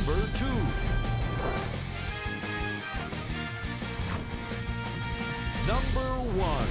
Number 2. Number 1.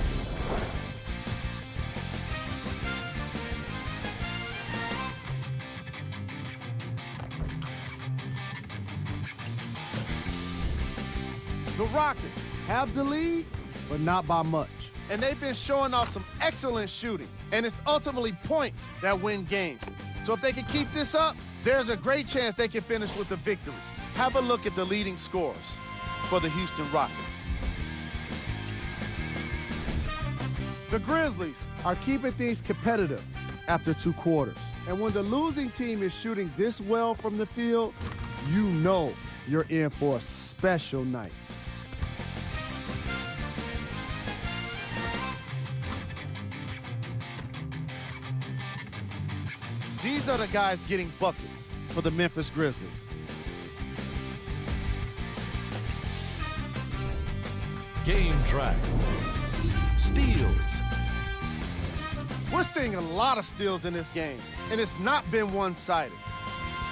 The Rockets have the lead, but not by much. And they've been showing off some excellent shooting, and it's ultimately points that win games. So if they can keep this up, there's a great chance they can finish with a victory. Have a look at the leading scorers for the Houston Rockets. The Grizzlies are keeping things competitive after 2 quarters. And when the losing team is shooting this well from the field, you know you're in for a special night. These are the guys getting buckets for the Memphis Grizzlies. Game track. Steals. We're seeing a lot of steals in this game, and it's not been one-sided.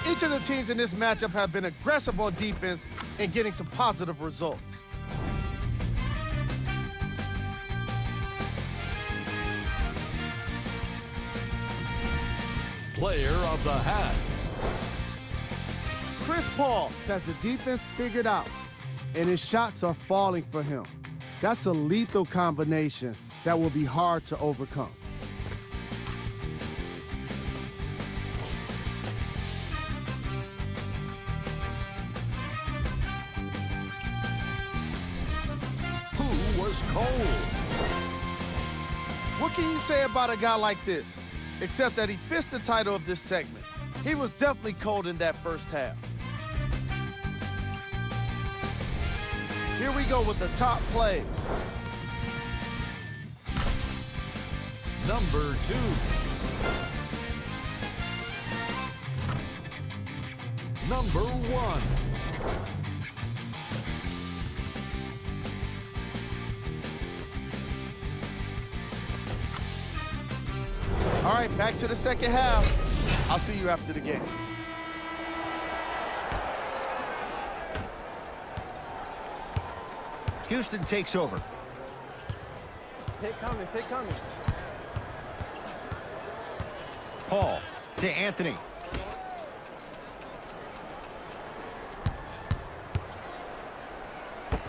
Each of the teams in this matchup have been aggressive on defense and getting some positive results. Player of the half. Chris Paul has the defense figured out, and his shots are falling for him. That's a lethal combination that will be hard to overcome. Who was cold? What can you say about a guy like this, except that he fits the title of this segment? He was definitely cold in that first half. Here we go with the top plays. Number 2. Number 1. All right, back to the second half. I'll see you after the game. Houston takes over. Pick coming, pick coming. Paul to Anthony.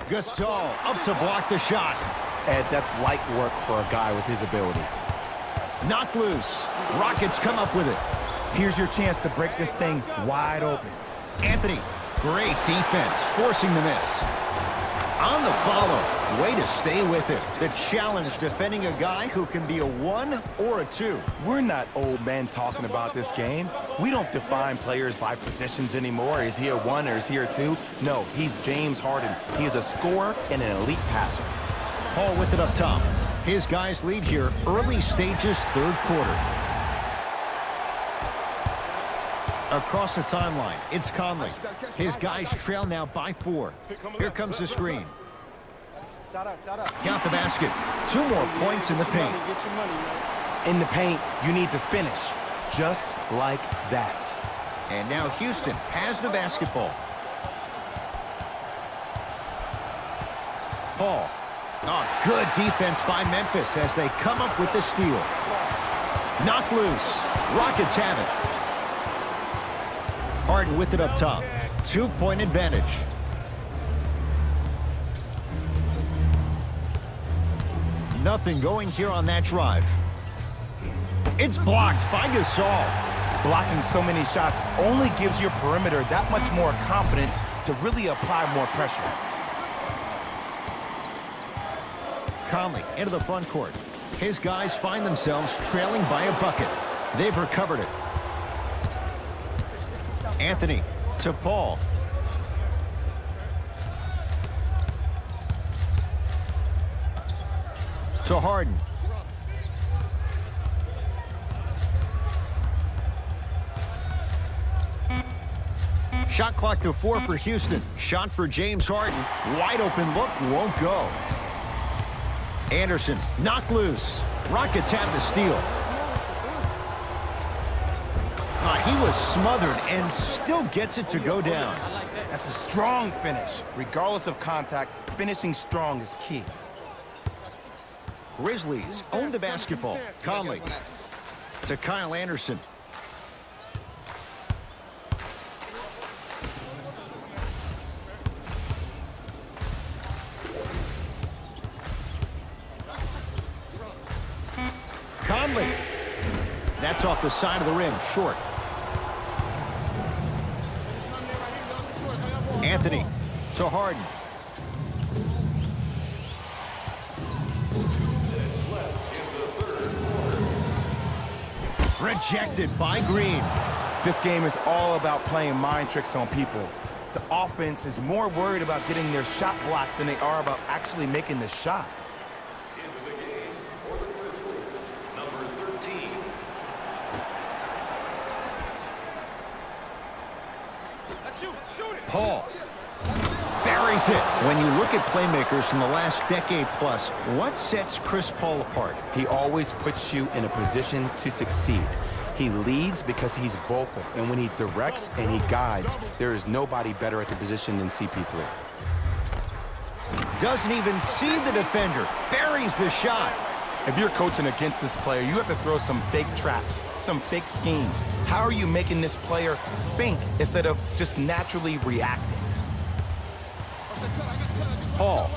Gasol up to block the shot. Ed, that's light work for a guy with his ability. Knocked loose. Rockets come up with it. Here's your chance to break this thing wide open. Anthony, great defense, forcing the miss. On the follow, way to stay with it. The challenge defending a guy who can be a 1 or a 2. We're not old men talking about this game. We don't define players by positions anymore. Is he a 1 or is he a 2? No, he's James Harden. He is a scorer and an elite passer. Paul with it up top. His guys lead here, early stages, 3rd quarter. Across the timeline, it's Conley. His guys trail now by 4. Here comes the screen. Count the basket. 2 more points in the paint. In the paint, you need to finish, just like that. And now Houston has the basketball. Paul. Oh, good defense by Memphis as they come up with the steal. Knocked loose. Rockets have it. Harden with it up top. 2-point advantage. Nothing going here on that drive. It's blocked by Gasol. Blocking so many shots only gives your perimeter that much more confidence to really apply more pressure. Conley into the front court. His guys find themselves trailing by a bucket. They've recovered it. Anthony to Paul. To Harden. Shot clock to 4 for Houston. Shot for James Harden. Wide open look, won't go. Anderson knocked loose. Rockets have the steal. He was smothered and still gets it to go down. That's a strong finish. Regardless of contact, finishing strong is key. Grizzlies own the basketball. Conley to Kyle Anderson. Conley. That's off the side of the rim, short. Anthony to Harden. Rejected by Green. This game is all about playing mind tricks on people. The offense is more worried about getting their shot blocked than they are about actually making the shot. Paul buries it. When you look at playmakers from the last decade plus, what sets Chris Paul apart? He always puts you in a position to succeed. He leads because he's vocal, and when he directs and he guides, there is nobody better at the position than CP3. Doesn't even see the defender. Buries the shot. If you're coaching against this player, you have to throw some fake traps, some fake schemes. How are you making this player think instead of just naturally reacting? Paul.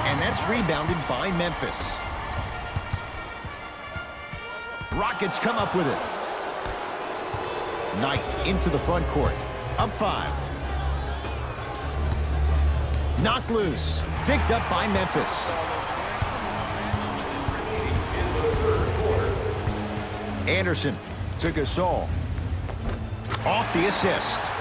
And that's rebounded by Memphis. Rockets come up with it. Knight into the front court. Up 5. Knocked loose. Picked up by Memphis. Anderson to Gasol. Off the assist.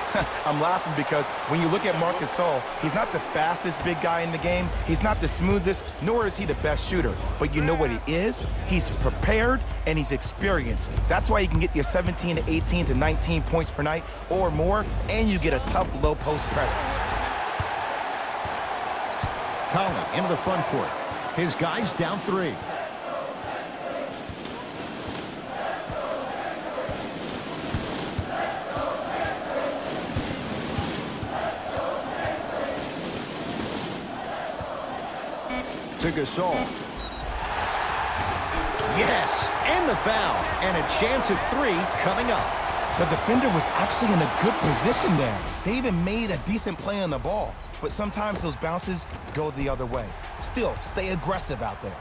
I'm laughing because when you look at Marc Gasol, he's not the fastest big guy in the game. He's not the smoothest, nor is he the best shooter. But you know what he is? He's prepared and he's experienced. That's why you can get your 17 to 18 to 19 points per night or more, and you get a tough low post presence. Conley into the front court. His guys down 3. To Gasol. Yes, and the foul. And a chance at 3 coming up. The defender was actually in a good position there. They even made a decent play on the ball. But sometimes those bounces go the other way. Still, stay aggressive out there.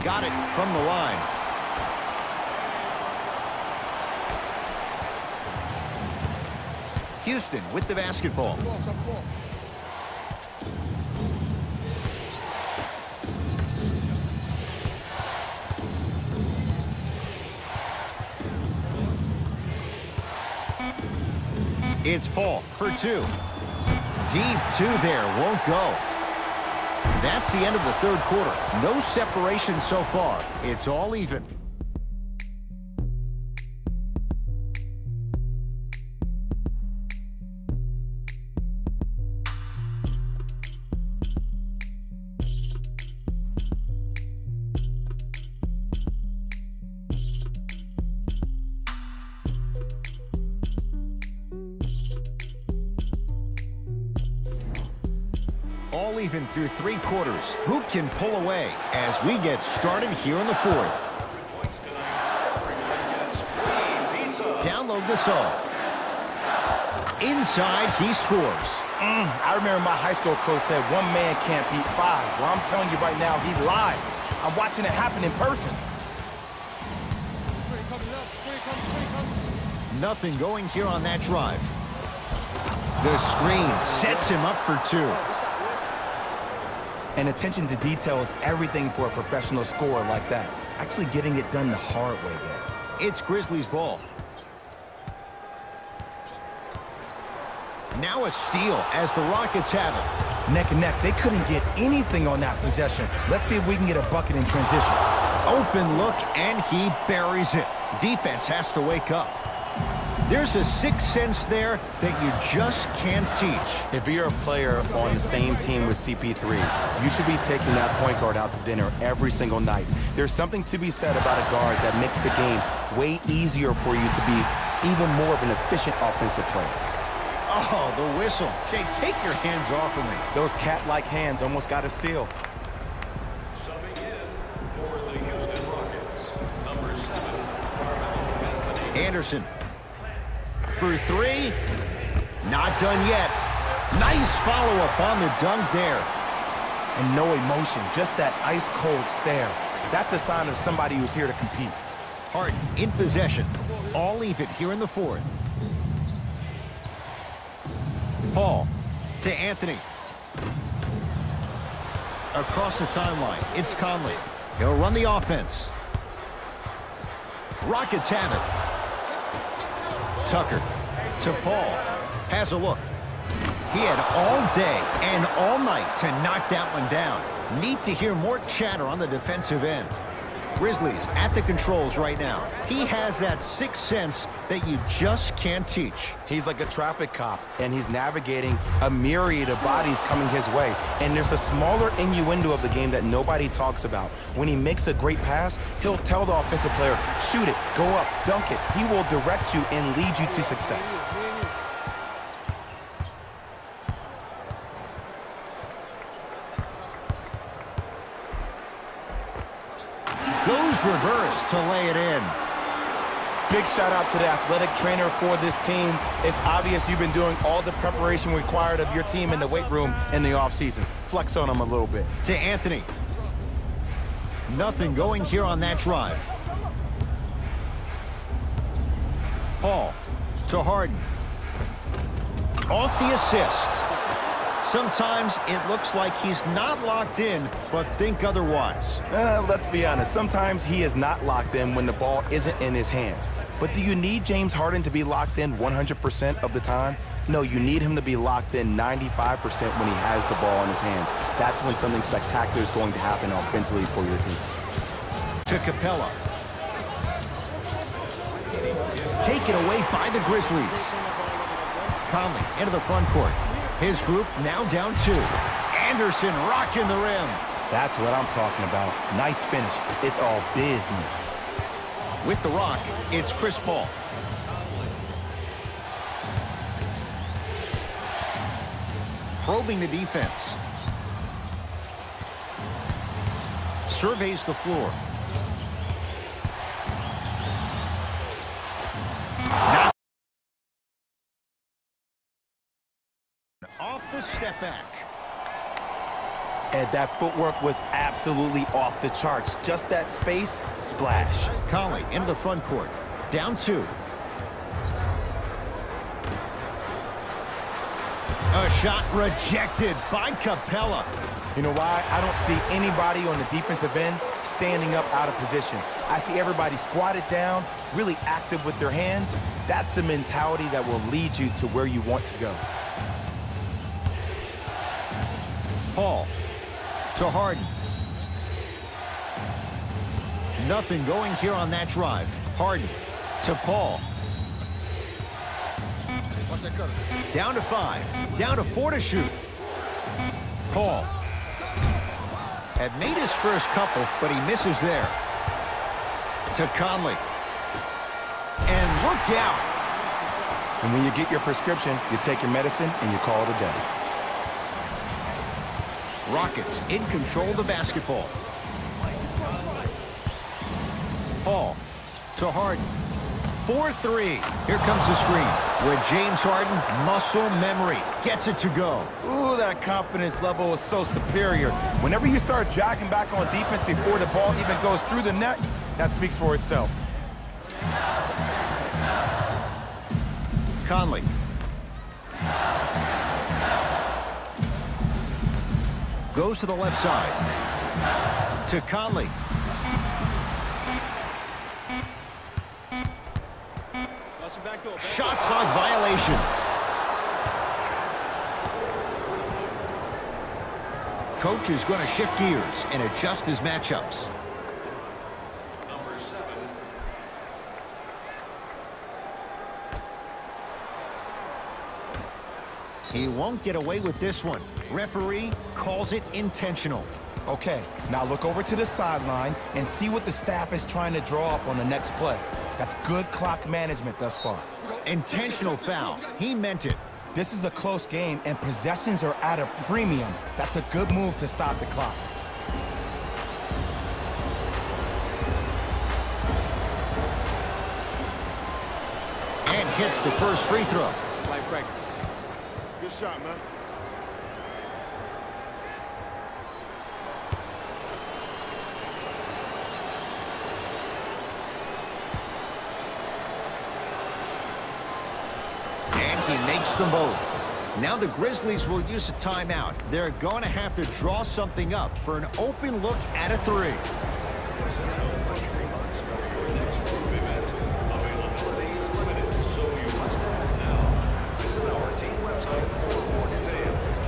Got it from the line. Houston with the basketball. It's Paul for 2. Deep 2 there, won't go. That's the end of the third quarter. No separation so far. It's all even. All even through 3 quarters. Who can pull away as we get started here in the 4th? Download Gasol. Inside, he scores. I remember my high school coach said 1 man can't beat 5. Well, I'm telling you right now, he lied. I'm watching it happen in person. Nothing going here on that drive. The screen sets him up for 2. And attention to detail is everything for a professional scorer like that. Actually getting it done the hard way there. It's Grizzlies ball. Now a steal as the Rockets have it. Neck and neck. They couldn't get anything on that possession. Let's see if we can get a bucket in transition. Open look, and he buries it. Defense has to wake up. There's a sixth sense there that you just can't teach. If you're a player on the same team with CP3, you should be taking that point guard out to dinner every single night. There's something to be said about a guard that makes the game way easier for you to be even more of an efficient offensive player. Oh, the whistle. Jay, take your hands off of me. Those cat-like hands almost got a steal. Subbing in for the Houston Rockets, number 7. Anderson. For three. Not done yet. Nice follow-up on the dunk there. And no emotion, just that ice-cold stare. That's a sign of somebody who's here to compete. Harden in possession. All even here in the fourth. Paul to Anthony. Across the timelines, it's Conley. He'll run the offense. Rockets have it. Tucker to Paul. Has a look. He had all day and all night to knock that one down. Need to hear more chatter on the defensive end. Grizzlies at the controls right now. He has that sixth sense that you just can't teach. He's like a traffic cop, and he's navigating a myriad of bodies coming his way. And there's a smaller innuendo of the game that nobody talks about. When he makes a great pass, he'll tell the offensive player, shoot it, go up, dunk it. He will direct you and lead you to success. Goes reverse to lay it in. Big shout out to the athletic trainer for this team. It's obvious you've been doing all the preparation required of your team in the weight room in the offseason. Flex on them a little bit. To Anthony. Nothing going here on that drive. Paul to Harden. Off the assist. Sometimes it looks like he's not locked in, but think otherwise. Let's be honest. Sometimes he is not locked in when the ball isn't in his hands. But do you need James Harden to be locked in 100% of the time? No, you need him to be locked in 95% when he has the ball in his hands. That's when something spectacular is going to happen offensively for your team. To Capella. Taken away by the Grizzlies. Conley into the front court. His group now down 2. Anderson rocking the rim. That's what I'm talking about. Nice finish. It's all business. With the rock, it's Chris Paul. Probing the defense. Surveys the floor. Off the step back. And that footwork was absolutely off the charts. Just that space, splash. Conley into the front court. Down 2. A shot rejected by Capella. You know why? I don't see anybody on the defensive end standing up out of position. I see everybody squatted down, really active with their hands. That's the mentality that will lead you to where you want to go. Paul to Harden. Nothing going here on that drive. Harden to Paul. Down to 5. Down to 4 to shoot. Paul had made his first couple, but he misses there. To Conley. And look out. And when you get your prescription, you take your medicine and you call it a day. Rockets in control of the basketball. Paul to Harden. 4-3. Here comes the screen. With James Harden, muscle memory. Gets it to go. Ooh, that confidence level is so superior. Whenever you start jogging back on defense before the ball even goes through the net, that speaks for itself. Conley. Goes to the left side. To Conley. Shot clock violation. Coach is going to shift gears and adjust his matchups. Number 7. He won't get away with this one. Referee calls it intentional. Okay, now look over to the sideline and see what the staff is trying to draw up on the next play. That's good clock management thus far. Intentional foul. He meant it. This is a close game, and possessions are at a premium. That's a good move to stop the clock. And hits the first free throw. Like practice. Good shot, man. And he makes them both. Now the Grizzlies will use a timeout. They're going to have to draw something up for an open look at a three. Availability is limited, so you must act now. Visit our team website for more details.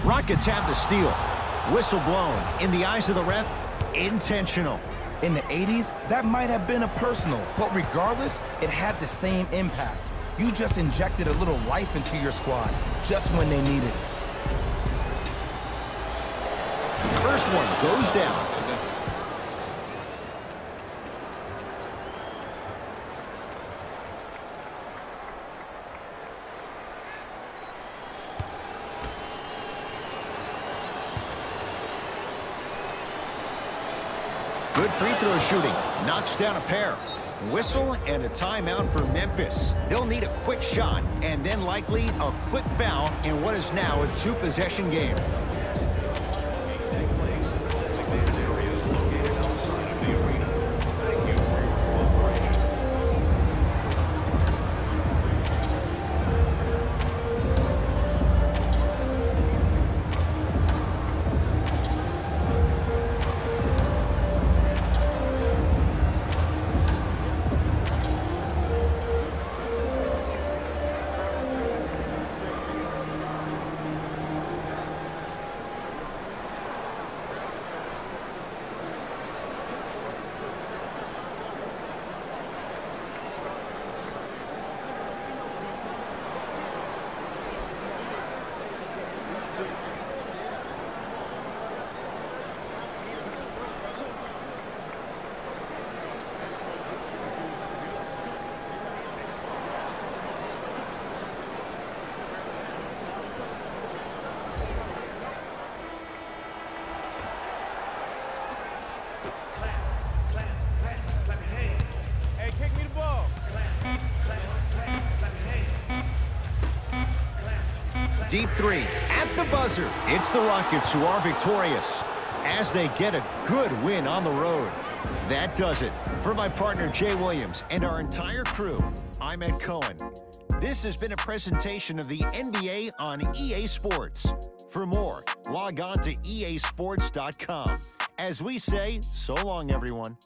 Rockets have the steal. Whistle blown. In the eyes of the ref, intentional. In the 80s, that might have been a personal, but regardless, it had the same impact. You just injected a little life into your squad, just when they needed it. First one goes down. Good free throw shooting. Knocks down a pair. Whistle and a timeout for Memphis. They'll need a quick shot and then likely a quick foul in what is now a two-possession game. Take place in the designated areas located outside of the arena. Thank you for your cooperation. Hey, kick me the ball. Deep three at the buzzer. It's the Rockets who are victorious as they get a good win on the road. That does it. For my partner Jay Williams and our entire crew, I'm Ed Cohen. This has been a presentation of the NBA on EA Sports. For more, log on to easports.com. As we say, so long, everyone.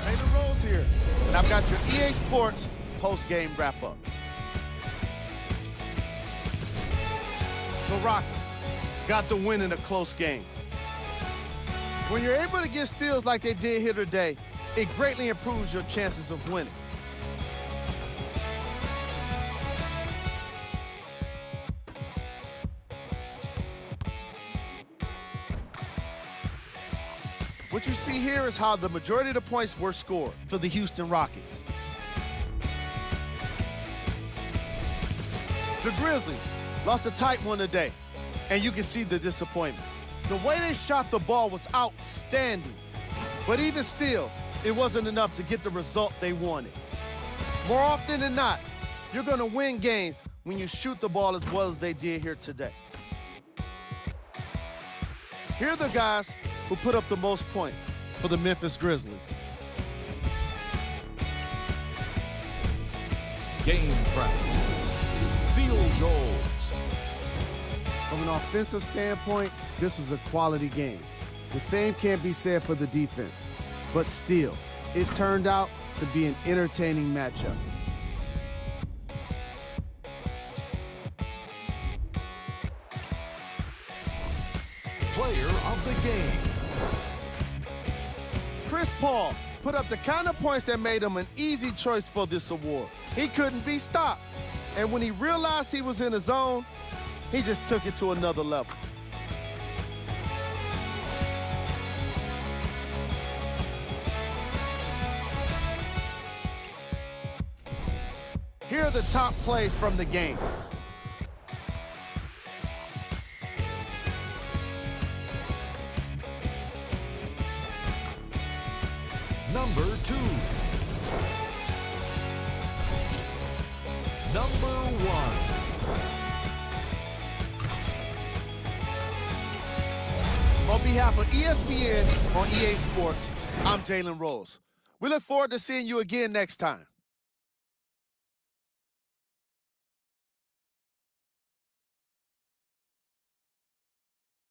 Play the roles here. And I've got your EA Sports post-game wrap-up. The Rockets got the win in a close game. When you're able to get steals like they did here today, it greatly improves your chances of winning. What you see here is how the majority of the points were scored for the Houston Rockets. The Grizzlies lost a tight one today, and you can see the disappointment. The way they shot the ball was outstanding, but even still, it wasn't enough to get the result they wanted. More often than not, you're gonna win games when you shoot the ball as well as they did here today. Here are the guys who put up the most points for the Memphis Grizzlies. Game track. Field goals. From an offensive standpoint, this was a quality game. The same can't be said for the defense, but still, it turned out to be an entertaining matchup. Player of the game. Chris Paul put up the kind of points that made him an easy choice for this award. He couldn't be stopped. And when he realized he was in the zone, he just took it to another level. Here are the top plays from the game. Number 2. Number 1. On behalf of ESPN on EA Sports, I'm Jalen Rose. We look forward to seeing you again next time.